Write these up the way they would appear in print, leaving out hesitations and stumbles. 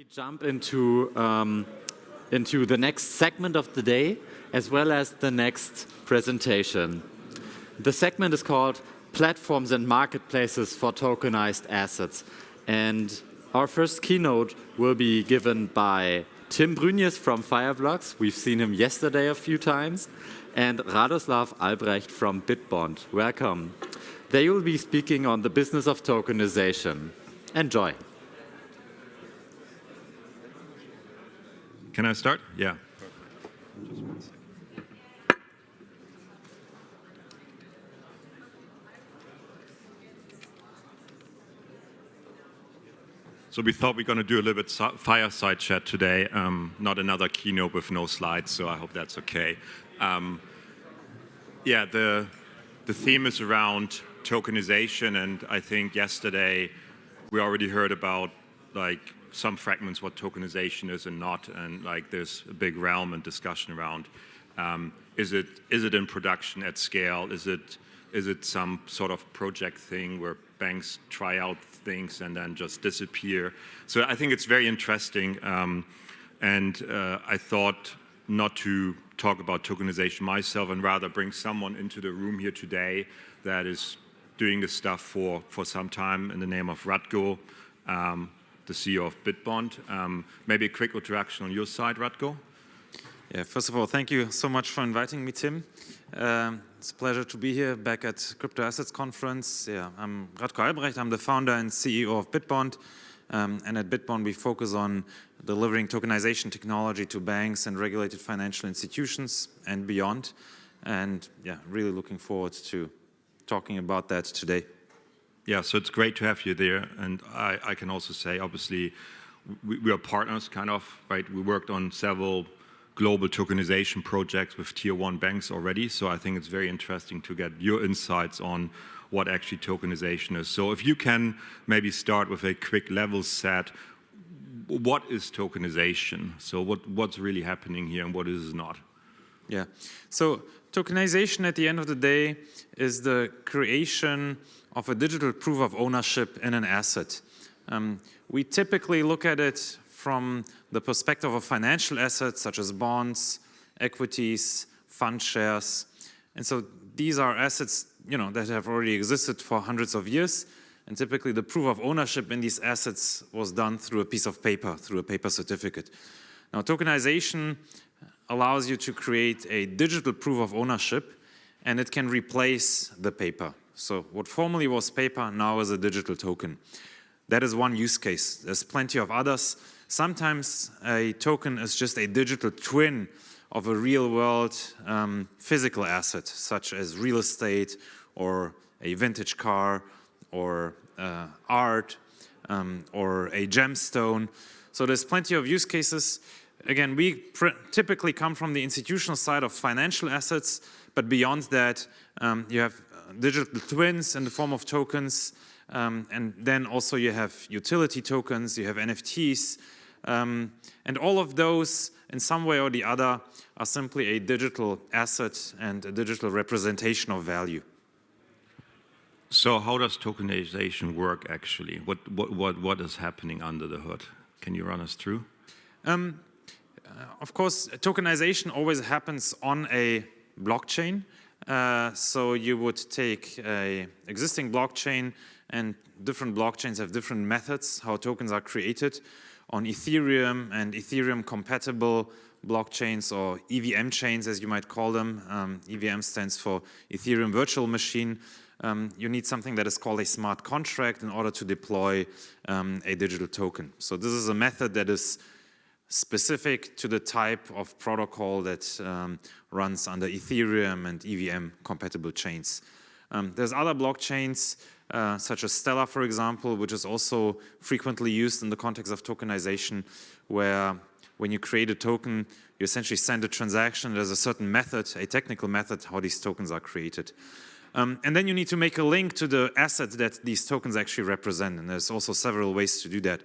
Jump into the next segment of the day, as well as the next presentation. The segment is called Platforms and Marketplaces for Tokenized Assets. And our first keynote will be given by Tim Bruenjes from Fireblocks. We've seen him yesterday a few times. And Radoslav Albrecht from BitBond. Welcome. They will be speaking on the business of tokenization. Enjoy. Can I start? Yeah. Perfect. Just 1 second. So we thought we're going to do a little bit fireside chat today, not another keynote with no slides, so I hope that's okay. Yeah, the theme is around tokenization, and I think yesterday we already heard about some fragments what tokenization is and not, and there's a big realm and discussion around is it in production at scale? Is it some sort of project thing where banks try out things and then just disappear? So I think it's very interesting, and I thought not to talk about tokenization myself and rather bring someone into the room here today that is doing this stuff for some time in the name of Radko, the CEO of BitBond. Maybe a quick introduction on your side, Radko. Yeah, first of all, thank you so much for inviting me, Tim. It's a pleasure to be here back at Crypto Assets Conference. Yeah, I'm Radko Albrecht. I'm the founder and CEO of BitBond. And at BitBond, we focus on delivering tokenization technology to banks and regulated financial institutions and beyond. And yeah, really looking forward to talking about that today. Yeah, so it's great to have you there, and I can also say, obviously, we are partners, kind of, right? We worked on several global tokenization projects with tier 1 banks already, so I think it's very interesting to get your insights on what actually tokenization is. So if you can maybe start with a quick level set, what is tokenization? So what's really happening here and what is not? Yeah, so tokenization at the end of the day is the creation of a digital proof of ownership in an asset. We typically look at it from the perspective of financial assets such as bonds, equities, fund shares. And so these are assets that have already existed for hundreds of years. And typically the proof of ownership in these assets was done through a piece of paper, through a paper certificate. Now, tokenization allows you to create a digital proof of ownership, and it can replace the paper. So what formerly was paper now is a digital token. That is one use case. There's plenty of others. Sometimes a token is just a digital twin of a real-world physical asset, such as real estate or a vintage car or art or a gemstone. So there's plenty of use cases. Again, we typically come from the institutional side of financial assets, but beyond that, you have digital twins in the form of tokens, and then also you have utility tokens, you have NFTs, and all of those in some way or the other are simply a digital asset and a digital representation of value. So how does tokenization work actually? What is happening under the hood? Can you run us through? Of course, tokenization always happens on a blockchain. So you would take an existing blockchain, and different blockchains have different methods how tokens are created. On Ethereum and Ethereum-compatible blockchains, or EVM chains as you might call them, EVM stands for Ethereum Virtual Machine, you need something that is called a smart contract in order to deploy a digital token. So this is a method that is specific to the type of protocol that runs under Ethereum and EVM-compatible chains. There's other blockchains, such as Stellar, for example, which is also frequently used in the context of tokenization, where when you create a token, you essentially send a transaction. There's a certain method, a technical method, how these tokens are created. And then you need to make a link to the asset that these tokens actually represent, and there's also several ways to do that.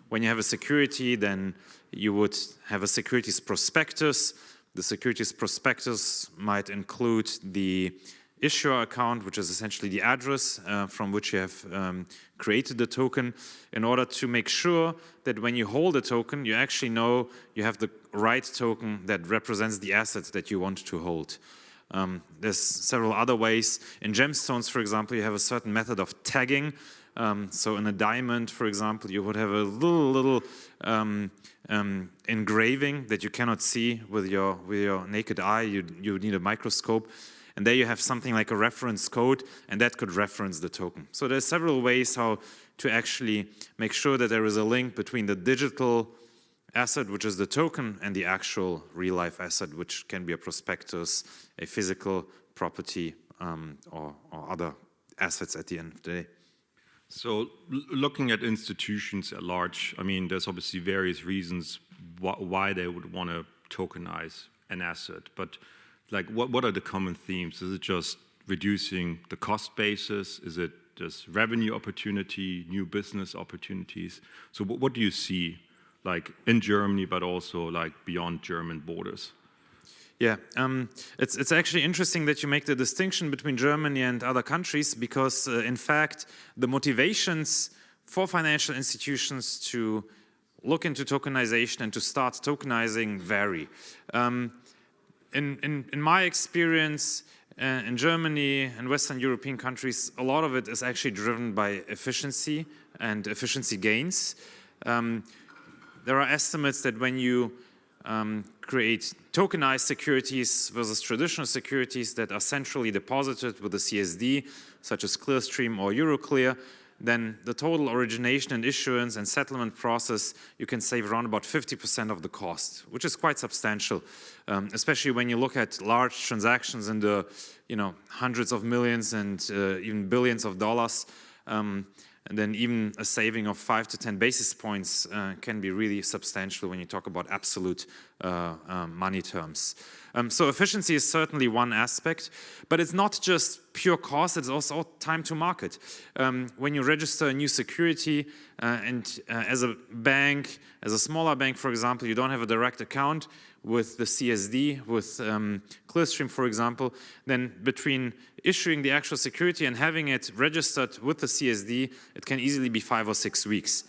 When you have a security, then you would have a securities prospectus. The securities prospectus might include the issuer account, which is essentially the address from which you have created the token, in order to make sure that when you hold a token, you actually know you have the right token that represents the assets that you want to hold. There's several other ways. In gemstones, for example, you have a certain method of tagging. So in a diamond, for example, you would have a little engraving that you cannot see with your naked eye. You would need a microscope. And there you have something like a reference code, and that could reference the token. So there's several ways how to actually make sure that there is a link between the digital asset, which is the token, and the actual real-life asset, which can be a prospectus, a physical property, or other assets at the end of the day. So looking at institutions at large, I mean, there's obviously various reasons why they would want to tokenize an asset, but like, what are the common themes? Is it just reducing the cost basis? Is it just revenue opportunity, new business opportunities? So what do you see, like in Germany, but also like beyond German borders? Yeah, it's actually interesting that you make the distinction between Germany and other countries, because in fact, the motivations for financial institutions to look into tokenization and to start tokenizing vary. In my experience in Germany and Western European countries, a lot of it is actually driven by efficiency and efficiency gains. There are estimates that when you create tokenized securities versus traditional securities that are centrally deposited with a CSD, such as Clearstream or Euroclear, then the total origination and issuance and settlement process, you can save around about 50% of the cost, which is quite substantial, especially when you look at large transactions in the hundreds of millions and even billions of dollars. And then even a saving of 5 to 10 basis points can be really substantial when you talk about absolute money terms. So efficiency is certainly one aspect, but it's not just pure cost, it's also time to market. When you register a new security and as a bank, as a smaller bank, for example, you don't have a direct account with the CSD, with Clearstream, for example, then between issuing the actual security and having it registered with the CSD, it can easily be 5 or 6 weeks.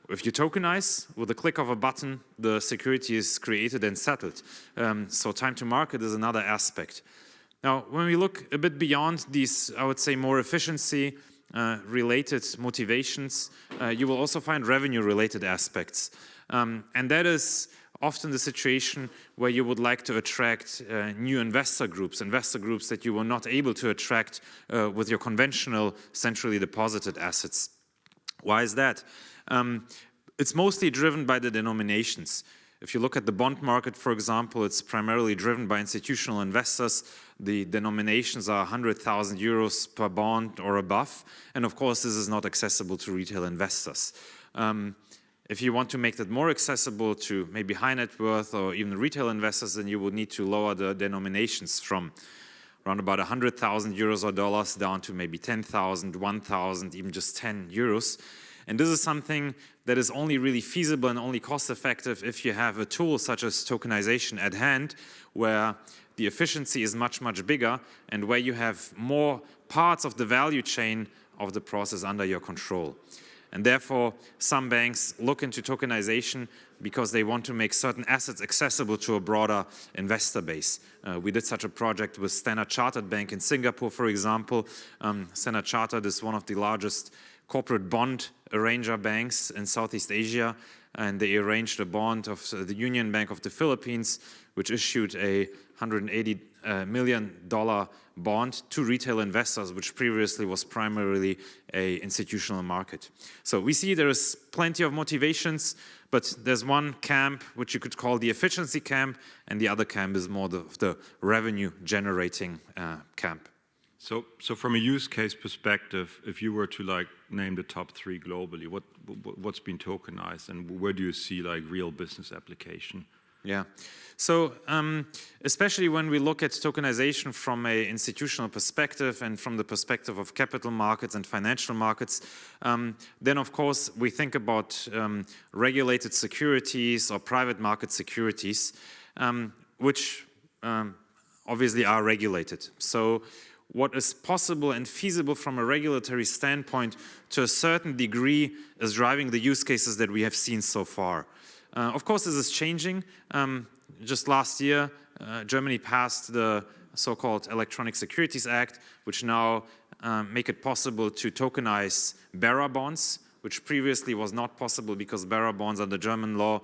If you tokenize, with a click of a button, the security is created and settled. So time to market is another aspect. Now, when we look a bit beyond these, I would say, more efficiency related motivations, you will also find revenue-related aspects. And that is often the situation where you would like to attract new investor groups that you were not able to attract with your conventional centrally deposited assets. Why is that? It's mostly driven by the denominations. If you look at the bond market, for example, it's primarily driven by institutional investors. The denominations are 100,000 euros per bond or above. And of course, this is not accessible to retail investors. If you want to make that more accessible to maybe high net worth or even retail investors, then you would need to lower the denominations from around about 100,000 euros or dollars down to maybe 10,000, 1,000, even just 10 euros. And this is something that is only really feasible and only cost effective if you have a tool such as tokenization at hand, where the efficiency is much, much bigger and where you have more parts of the value chain of the process under your control. And therefore, some banks look into tokenization because they want to make certain assets accessible to a broader investor base. We did such a project with Standard Chartered Bank in Singapore, for example. Standard Chartered is one of the largest corporate bond arranger banks in Southeast Asia, and they arranged a bond of the Union Bank of the Philippines, which issued a $180 million bond to retail investors, which previously was primarily an institutional market. So we see there is plenty of motivations, but there's one camp which you could call the efficiency camp, and the other camp is more the revenue generating camp. So from a use case perspective, if you were to like name the top 3 globally, what's been tokenized and where do you see like real business application? Yeah, so especially when we look at tokenization from an institutional perspective and from the perspective of capital markets and financial markets, then of course we think about regulated securities or private market securities, which obviously are regulated. So what is possible and feasible from a regulatory standpoint to a certain degree is driving the use cases that we have seen so far. Of course, this is changing. Just last year, Germany passed the so-called Electronic Securities Act, which now make it possible to tokenize bearer bonds, which previously was not possible because bearer bonds under German law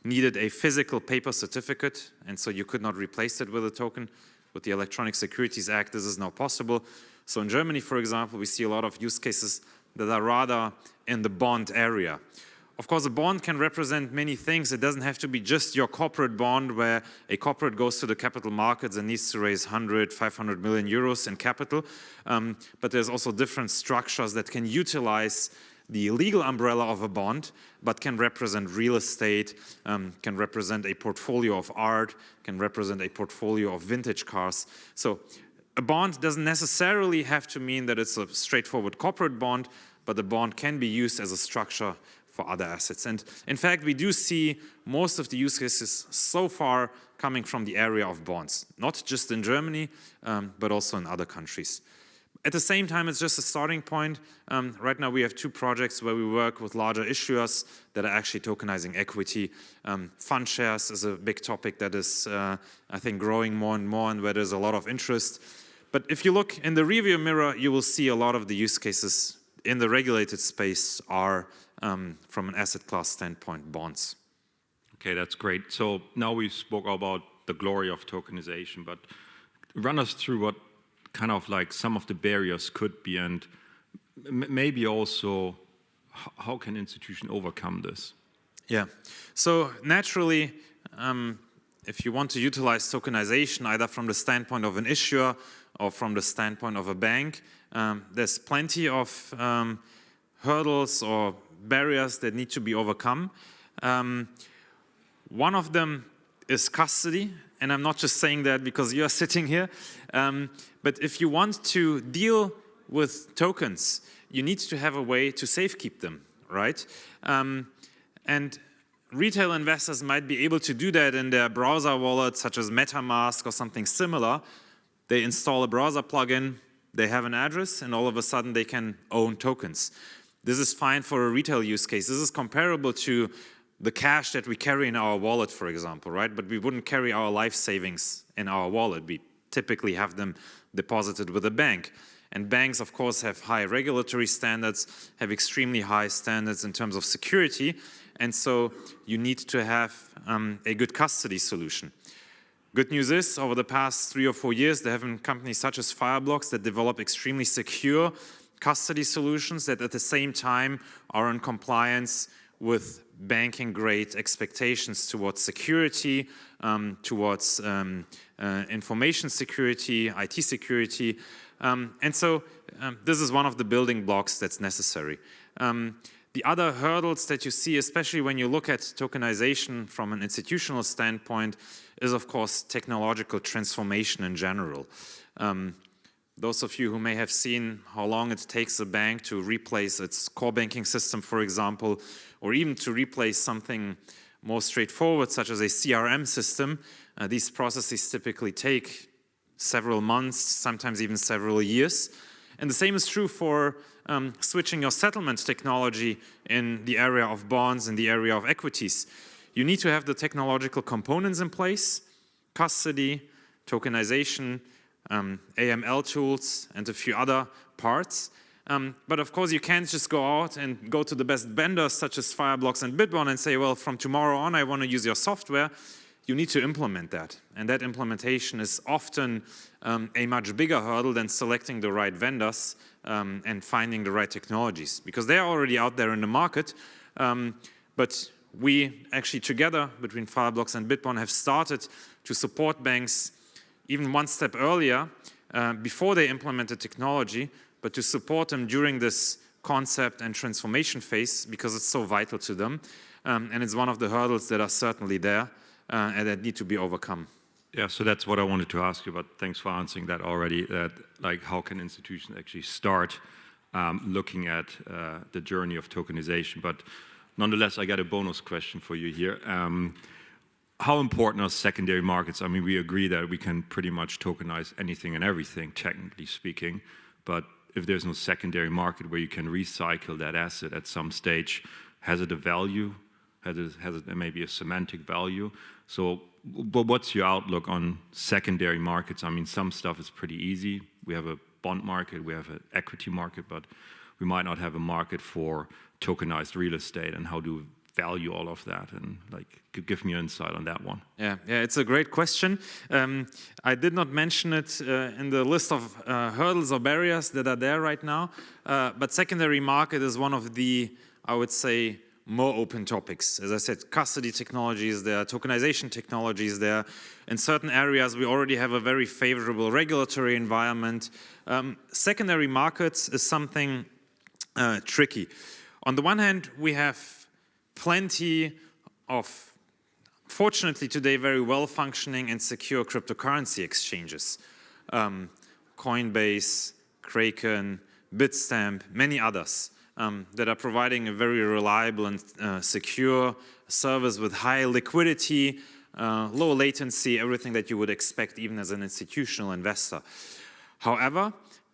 needed a physical paper certificate, and so you could not replace it with a token. With the Electronic Securities Act, this is now possible. So in Germany, for example, we see a lot of use cases that are rather in the bond area. Of course, a bond can represent many things. It doesn't have to be just your corporate bond where a corporate goes to the capital markets and needs to raise 100, 500 million euros in capital. But there's also different structures that can utilize the legal umbrella of a bond, but can represent real estate, can represent a portfolio of art, can represent a portfolio of vintage cars. So a bond doesn't necessarily have to mean that it's a straightforward corporate bond, but the bond can be used as a structure for other assets. And in fact, we do see most of the use cases so far coming from the area of bonds, not just in Germany, but also in other countries. At the same time, it's just a starting point. Right now, we have 2 projects where we work with larger issuers that are actually tokenizing equity. Fund shares is a big topic that is, I think, growing more and more and where there's a lot of interest. But if you look in the rearview mirror, you will see a lot of the use cases in the regulated space are, from an asset class standpoint, bonds. Okay, that's great. So now we spoke about the glory of tokenization, but run us through what kind of like some of the barriers could be, and maybe also how can institutions overcome this? Yeah, so naturally, if you want to utilize tokenization, either from the standpoint of an issuer or from the standpoint of a bank, there's plenty of hurdles or barriers that need to be overcome. One of them is custody, and I'm not just saying that because you're sitting here, but if you want to deal with tokens, you need to have a way to safekeep them, right? And retail investors might be able to do that in their browser wallet, such as MetaMask or something similar. They install a browser plugin, they have an address, and all of a sudden they can own tokens. This is fine for a retail use case. This is comparable to the cash that we carry in our wallet, for example, right? But we wouldn't carry our life savings in our wallet. We typically have them deposited with a bank. And banks, of course, have high regulatory standards, have extremely high standards in terms of security. And so you need to have a good custody solution. Good news is, over the past 3 or 4 years, there have been companies such as Fireblocks that develop extremely secure custody solutions that at the same time are in compliance with banking-grade expectations towards security, towards information security, IT security. And so this is one of the building blocks that's necessary. The other hurdles that you see, especially when you look at tokenization from an institutional standpoint, is of course technological transformation in general. Those of you who may have seen how long it takes a bank to replace its core banking system, for example, or even to replace something more straightforward, such as a CRM system, these processes typically take several months, sometimes even several years. And the same is true for switching your settlement technology in the area of bonds, in the area of equities. You need to have the technological components in place, custody, tokenization, AML tools, and a few other parts. But of course, you can't just go out and go to the best vendors such as Fireblocks and BitBond and say, well, from tomorrow on, I want to use your software. You need to implement that. And that implementation is often a much bigger hurdle than selecting the right vendors and finding the right technologies, because they're already out there in the market. But we actually together, between Fireblocks and BitBond, have started to support banks even one step earlier, before they implement the technology, but to support them during this concept and transformation phase, because it's so vital to them. And it's one of the hurdles that are certainly there and that need to be overcome. Yeah, so that's what I wanted to ask you, but thanks for answering that already. That, like, how can institutions actually start looking at the journey of tokenization? But nonetheless, I got a bonus question for you here. how important are secondary markets? I mean, we agree that we can pretty much tokenize anything and everything, technically speaking, but if there's no secondary market where you can recycle that asset at some stage, has it a value? Has it maybe a semantic value? So, but what's your outlook on secondary markets? I mean, some stuff is pretty easy. We have a bond market, we have an equity market, but we might not have a market for tokenized real estate, and how do value all of that, and like give me an insight on that one. Yeah, it's a great question. I did not mention it in the list of hurdles or barriers that are there right now, but secondary market is one of the, I would say, more open topics. As I said, custody technologies there, tokenization technologies there. In certain areas, we already have a very favorable regulatory environment. Secondary markets is something tricky. On the one hand, we have plenty of, fortunately today, very well-functioning and secure cryptocurrency exchanges. Coinbase, Kraken, Bitstamp, many others that are providing a very reliable and secure service with high liquidity, low latency, everything that you would expect even as an institutional investor. However,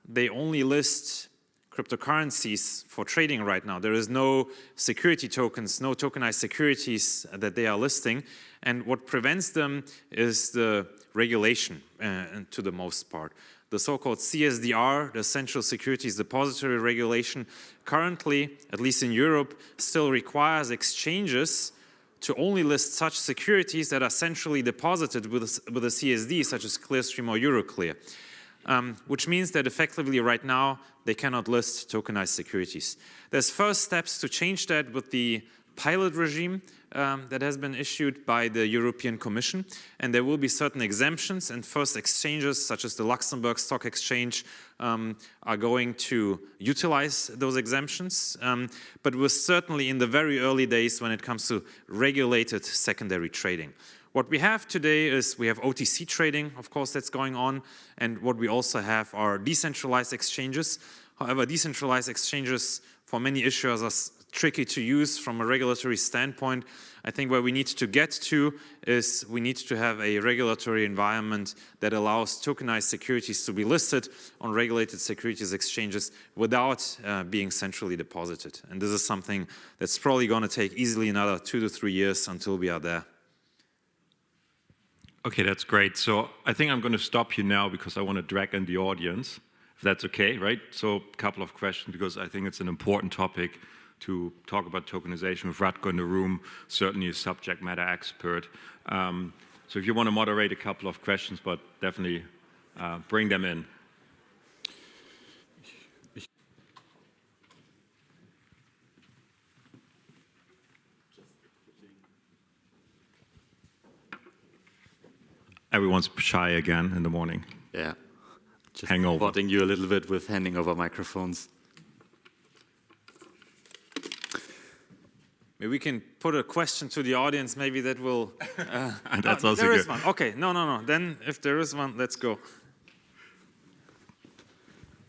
they only list cryptocurrencies for trading right now. There is no security tokens, no tokenized securities that they are listing. And what prevents them is the regulation to the most part. The so-called CSDR, the Central Securities Depository Regulation, currently, at least in Europe, still requires exchanges to only list such securities that are centrally deposited with a CSD, such as Clearstream or Euroclear. Which means that effectively right now, they cannot list tokenized securities. There's first steps to change that with the pilot regime that has been issued by the European Commission, and there will be certain exemptions, and first exchanges, such as the Luxembourg Stock Exchange, are going to utilize those exemptions, but we're certainly in the very early days when it comes to regulated secondary trading. What we have today is we have OTC trading, of course, that's going on, and what we also have are decentralized exchanges. However, decentralized exchanges for many issuers are tricky to use from a regulatory standpoint. I think where we need to get to is we need to have a regulatory environment that allows tokenized securities to be listed on regulated securities exchanges without being centrally deposited. And this is something that's probably going to take easily another 2 to 3 years until we are there. Okay, that's great. So I think I'm going to stop you now because I want to drag in the audience, if that's okay, right? So a couple of questions, because I think it's an important topic to talk about tokenization with Radko in the room, certainly a subject matter expert. So if you want to moderate a couple of questions, but definitely bring them in. Everyone's shy again in the morning. Yeah. Just Hangover. supporting you a little bit with handing over microphones. Maybe we can put a question to the audience, maybe that will... That's also there good. is one. Okay, no. Then if there is one, let's go.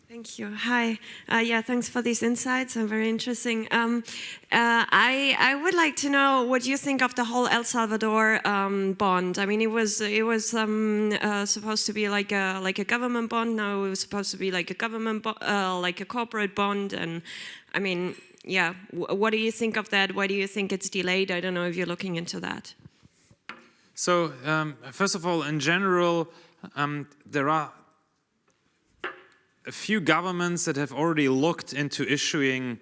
Thank you. Hi. Yeah, thanks for these insights. Very interesting. I would like to know what you think of the whole El Salvador bond. I mean, it was supposed to be like a government bond. Now it was supposed to be like a government, like a corporate bond. And I mean, yeah, what do you think of that? Why do you think it's delayed? I don't know if you're looking into that. So first of all, in general, there are a few governments that have already looked into issuing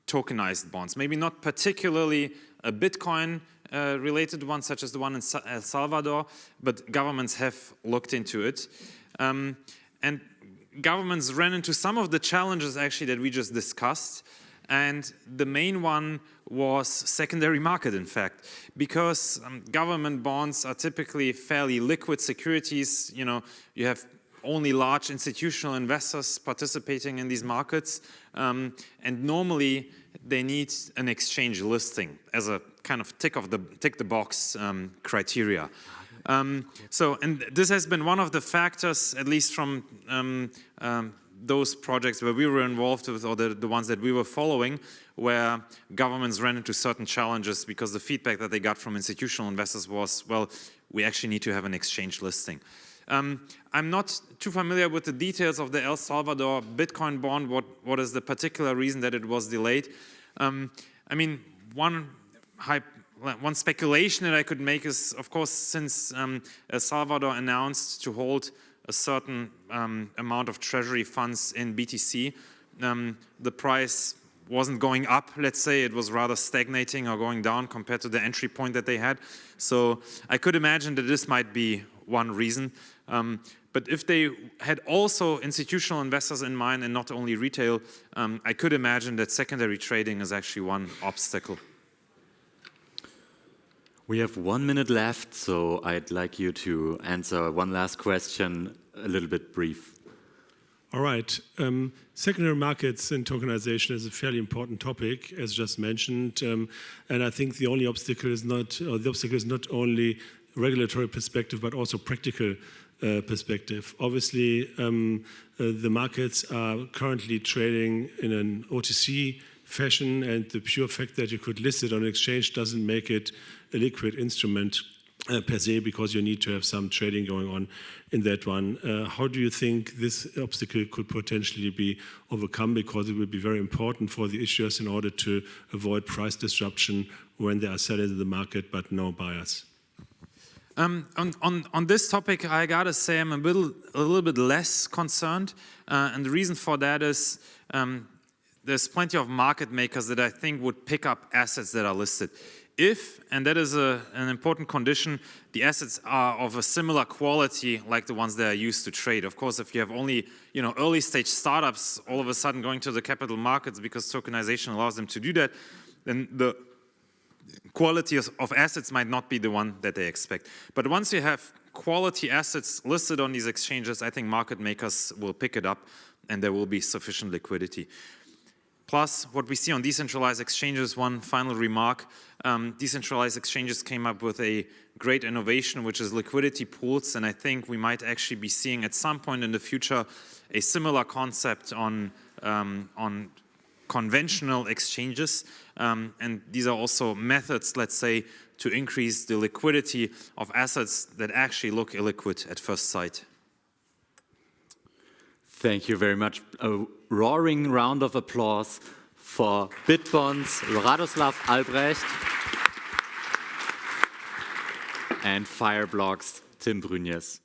tokenized bonds. Maybe not particularly a Bitcoin related one, such as the one in El Salvador, but governments have looked into it. And governments ran into some of the challenges actually that we just discussed. And the main one was secondary market, in fact, because government bonds are typically fairly liquid securities. You know, you have only large institutional investors participating in these markets, and normally they need an exchange listing as a kind of tick the box criteria. And this has been one of the factors, at least from those projects where we were involved with, or the ones that we were following, where governments ran into certain challenges because the feedback that they got from institutional investors was, well, we actually need to have an exchange listing. I'm not too familiar with the details of the El Salvador Bitcoin bond, what is the particular reason that it was delayed. I mean, one speculation that I could make is, of course, since El Salvador announced to hold a certain amount of treasury funds in BTC, the price wasn't going up, let's say. It was rather stagnating or going down compared to the entry point that they had. So I could imagine that this might be one reason. But if they had also institutional investors in mind and not only retail, I could imagine that secondary trading is actually one obstacle. We have 1 minute left, so I'd like you to answer one last question, a little bit brief. All right. Secondary markets and tokenization is a fairly important topic, as just mentioned. And I think the only obstacle is not, or the obstacle is not only regulatory perspective, but also practical perspective. Obviously, the markets are currently trading in an OTC fashion, and the pure fact that you could list it on an exchange doesn't make it a liquid instrument per se, because you need to have some trading going on in that one. How do you think this obstacle could potentially be overcome? Because it will be very important for the issuers in order to avoid price disruption when they are selling in the market but no buyers. On this topic, I gotta say I'm a little bit less concerned, and the reason for that is there's plenty of market makers that I think would pick up assets that are listed. If, and that is an important condition, the assets are of a similar quality like the ones that are used to trade. Of course, if you have only early stage startups all of a sudden going to the capital markets because tokenization allows them to do that, then the quality of assets might not be the one that they expect. But once you have quality assets listed on these exchanges, I think market makers will pick it up and there will be sufficient liquidity. Plus, what we see on decentralized exchanges, one final remark, decentralized exchanges came up with a great innovation, which is liquidity pools, and I think we might actually be seeing at some point in the future a similar concept on conventional exchanges, and these are also methods, let's say, to increase the liquidity of assets that actually look illiquid at first sight. Thank you very much. A roaring round of applause for BitBond's Radoslav, Albrecht, and Fireblocks, Bruenjes.